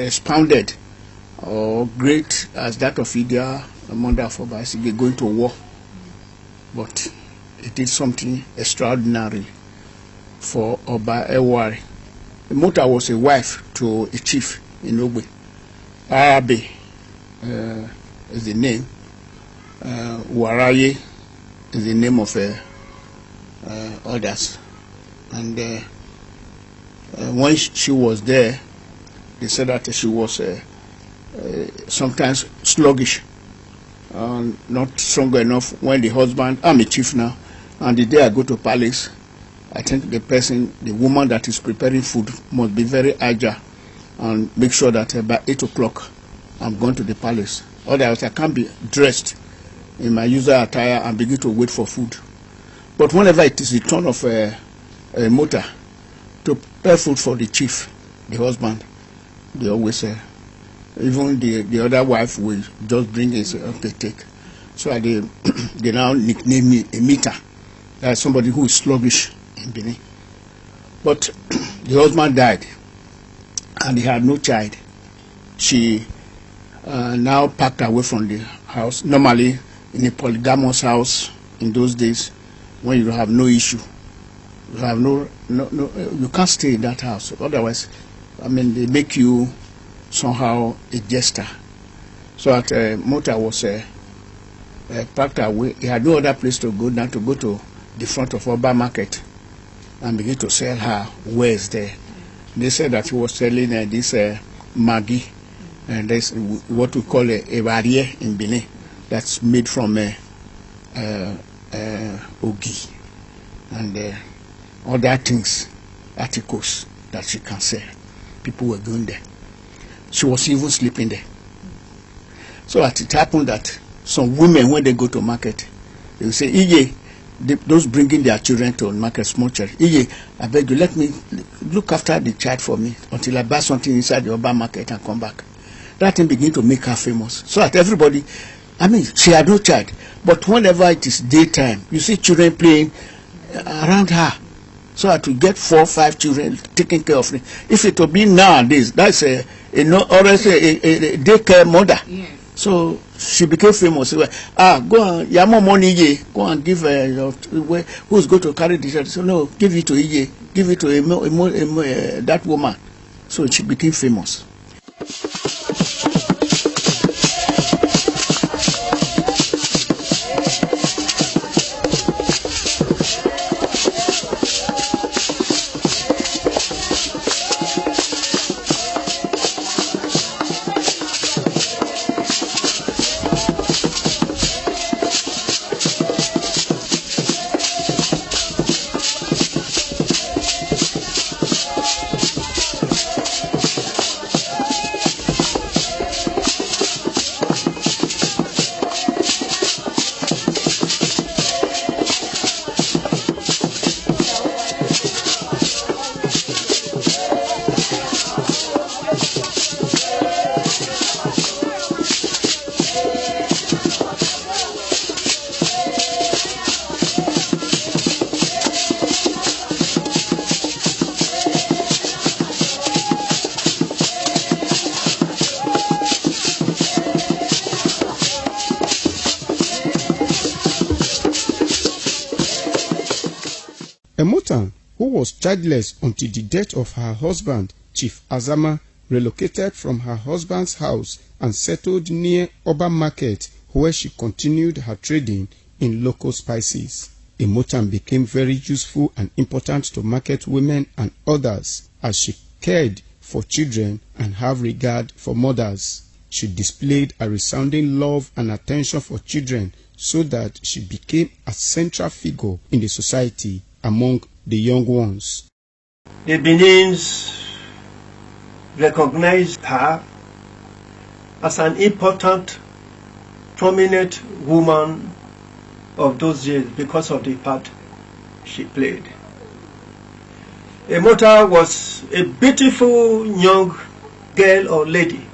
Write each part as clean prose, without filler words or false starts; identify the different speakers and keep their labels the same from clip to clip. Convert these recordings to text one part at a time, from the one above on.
Speaker 1: expounded or great as that of Idia, a mother of Oba Isige, going to war. But it is something extraordinary for Oba Ewari. Emota was a wife to a chief in Ogbe. Arabe is the name. Waraye is the name of others. And when she was there, they said that she was sometimes sluggish, not strong enough. When the husband, I'm a chief now, and the day I go to palace, I think the woman that is preparing food must be very agile and make sure that by 8 o'clock I'm going to the palace. Otherwise I can't be dressed in my usual attire and begin to wait for food. But whenever it is the turn of a Emota to prepare food for the chief, the husband, they always even the other wife will just bring it and say, okay, take. So they now nickname me Emita. That's somebody who is sluggish in Benin. But the husband died and he had no child. She now packed away from the house. Normally in a polygamous house in those days, when you have no issue, you have no you can't stay in that house. Otherwise, I mean, they make you somehow a jester. So that Mota was packed away. He had no other place to go than to go to the front of Oba Market and begin to sell her wares there. They said that he was selling this Maggi, and that's what we call a barrier in Benin, that's made from ogi and other things, articles that she can sell. People were going there. She was even sleeping there. So that it happened that some women, when they go to market, they will say, Iye, those bringing their children to market, small children, Iye, I beg you, let me look after the child for me until I buy something inside the Oba Market and come back. That thing began to make her famous. So that everybody, I mean, she had no child, but whenever it is daytime, you see children playing around her. So that to get 4 or 5 children taking care of them. If it will be nowadays, that's always a daycare mother. Yes. So she became famous. Go on, you have more money, Iye. Go and give who's going to carry the child? So no, give it to Iye. Give it to that woman. So she became famous.
Speaker 2: Emotan, who was childless until the death of her husband, Chief Azama, relocated from her husband's house and settled near Oba Market, where she continued her trading in local spices. Emotan became very useful and important to market women and others as she cared for children and have regard for mothers. She displayed a resounding love and attention for children so that she became a central figure in the society among the young ones.
Speaker 3: The Benins recognized her as an important, prominent woman of those years because of the part she played. Emota was a beautiful young girl or lady.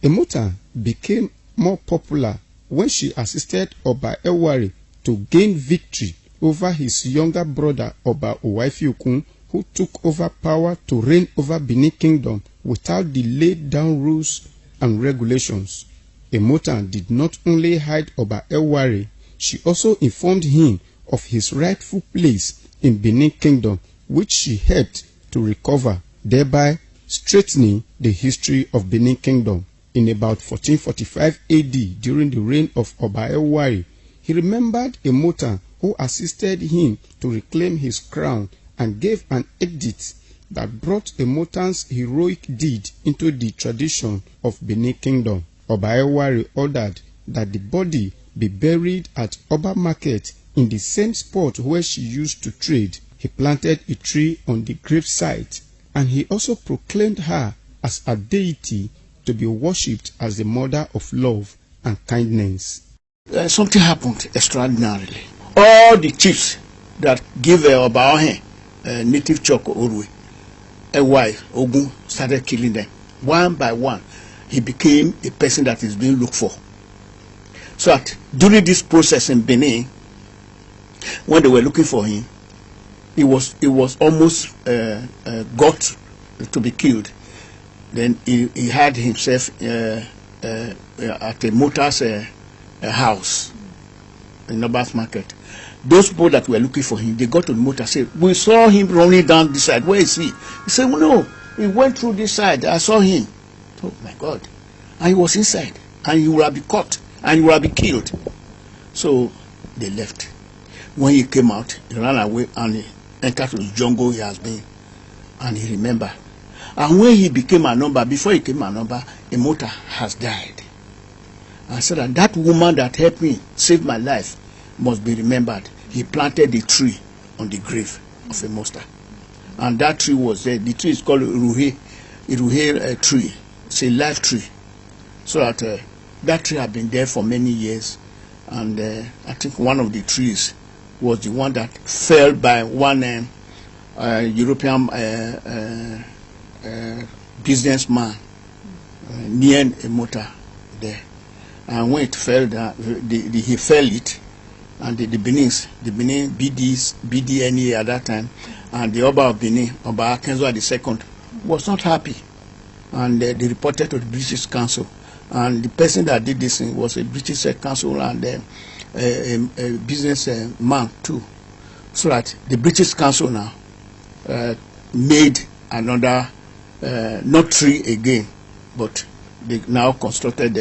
Speaker 2: Emotan became more popular when she assisted Oba Ewari to gain victory over his younger brother Oba Owaifiokun, who took over power to reign over Benin Kingdom without the laid down rules and regulations. Emotan did not only hide Oba Ewari, she also informed him of his rightful place in Benin Kingdom, which she helped to recover, thereby straightening the history of Benin Kingdom. In about 1445 AD, during the reign of Oba Ewari, he remembered Emotan, who assisted him to reclaim his crown and gave an edict that brought Emotan's heroic deed into the tradition of Benin Kingdom. Oba Ewari ordered that the body be buried at Oba Market in the same spot where she used to trade. He planted a tree on the grave site, and he also proclaimed her as a deity to be worshipped as the mother of love and kindness.
Speaker 1: Something happened extraordinarily. All the chiefs that gave Oba native Choko Orwe, Ogun, started killing them. One by one, he became a person that is being looked for. So that during this process in Benin, when they were looking for him, he was almost got to be killed. Then he had himself at a motor's house in Oba's Market. Those people that were looking for him, they got to the motor and said, "We saw him running down this side. Where is he?" He said, "Well, no, he went through this side. I saw him." Oh my God. And he was inside, and he would have been caught, and he would have been killed. So they left. When he came out, he ran away and he entered the jungle he has been, and he remembered. And when he became a number, before he became a number, Emotan has died. I said that woman that helped me save my life must be remembered. He planted a tree on the grave of Emotan, and that tree was there. The tree is called Iruhe tree. It's a life tree. So that that tree had been there for many years, and I think one of the trees was the one that fell by one European businessman near Emotan there. And when it fell down, he fell it, and the Benin BDNE at that time, and the Oba of Benin, Oba Akenzo II, was not happy, and they reported to the British Council. And the person that did this thing was a British council and a business man too. So that the British Council now made another, not tree again, but they now constructed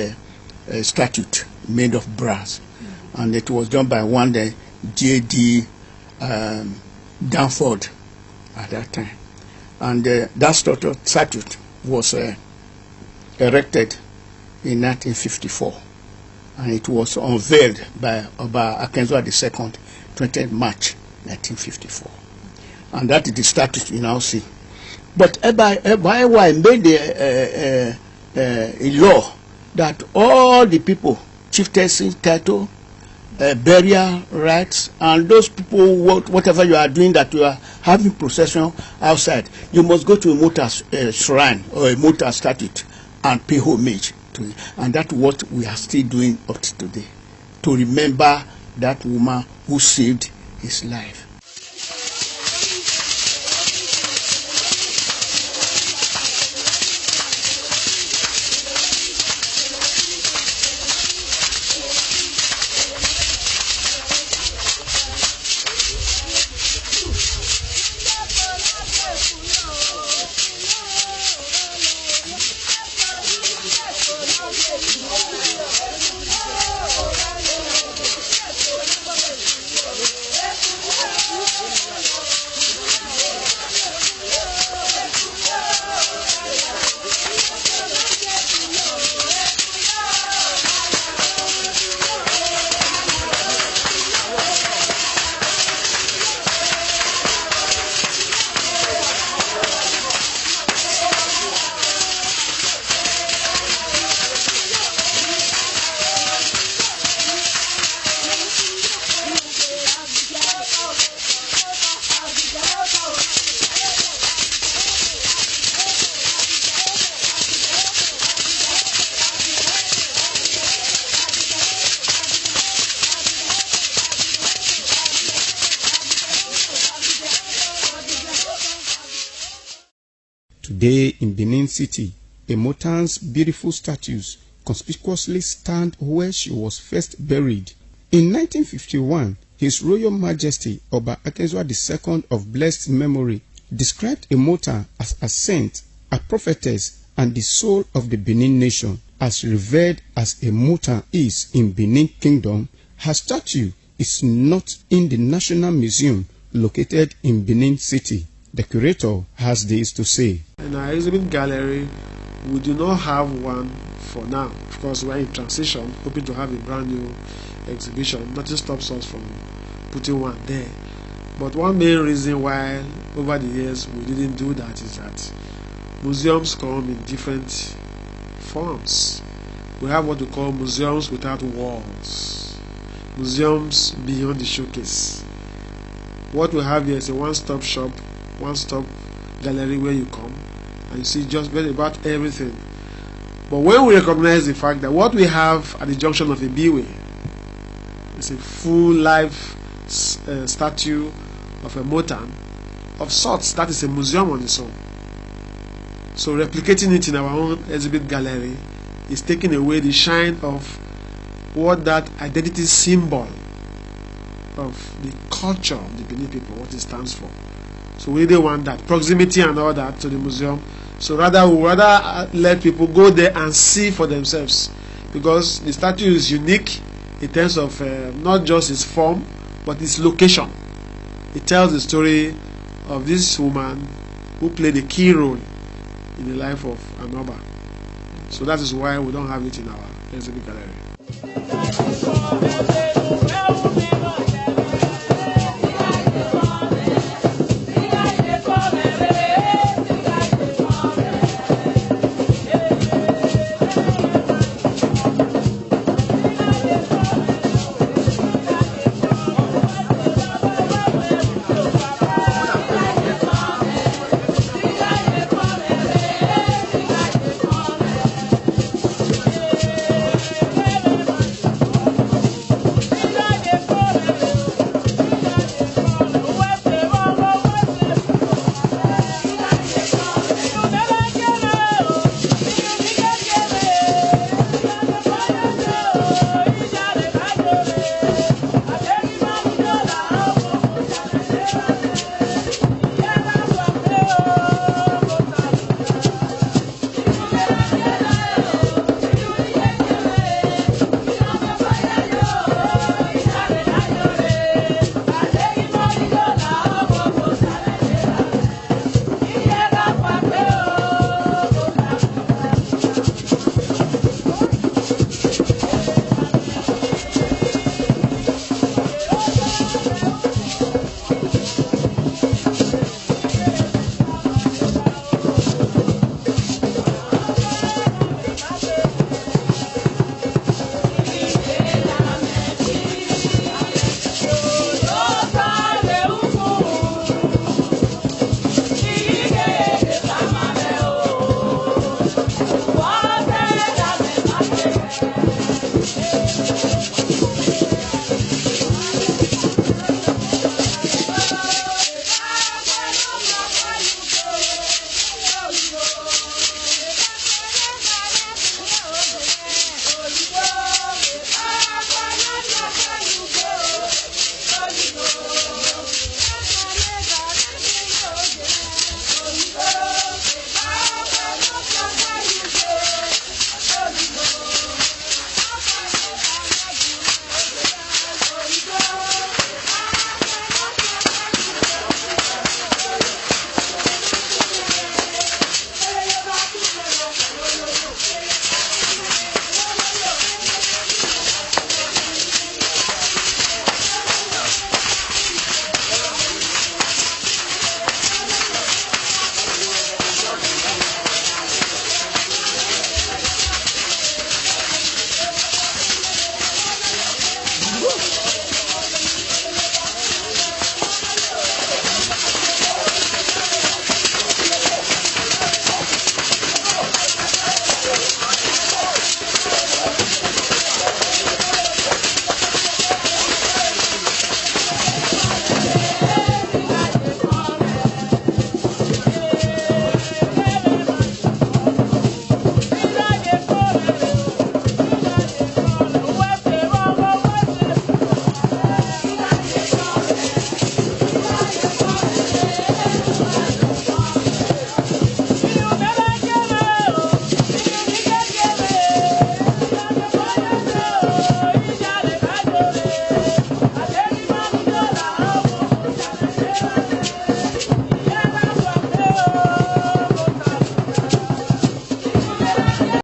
Speaker 1: a statue made of brass. And it was done by one J.D. Danford at that time. And that statue was erected in 1954, and it was unveiled by Oba Akenzo II, 20th March 1954, and that is the statue you now see. But Ewa made a law that all the people, chieftains, title, burial rights, and those people, whatever you are doing, that you are having procession outside, you must go to a Emotan shrine or a Emotan statue and pay homage to it. And that's what we are still doing up to today, to remember that woman who saved his life.
Speaker 2: Today in Benin City, Emotan's beautiful statues conspicuously stand where she was first buried. In 1951, His Royal Majesty Oba Akezwa II of blessed memory described Emotan as a saint, a prophetess, and the soul of the Benin nation. As revered as Emotan is in Benin Kingdom, her statue is not in the National Museum located in Benin City. The curator has this to say.
Speaker 4: In our exhibit gallery, we do not have one for now. Of course, we are in transition, hoping to have a brand new exhibition. Nothing stops us from putting one there. But one main reason why over the years we didn't do that is that museums come in different forms. We have what we call museums without walls, museums beyond the showcase. What we have here is a one-stop shop, one-stop gallery where you come and you see just about everything. But when we recognize the fact that what we have at the junction of Ibiwe is a full life statue of Emotan of sorts, that is a museum on its own. So replicating it in our own exhibit gallery is taking away the shine of what that identity symbol of the culture of the Benin people, what it stands for. So we really want that proximity and all that to the museum. So we rather let people go there and see for themselves, because the statue is unique in terms of not just its form but its location. It tells the story of this woman who played a key role in the life of Anoba. So that is why we don't have it in our exhibit gallery.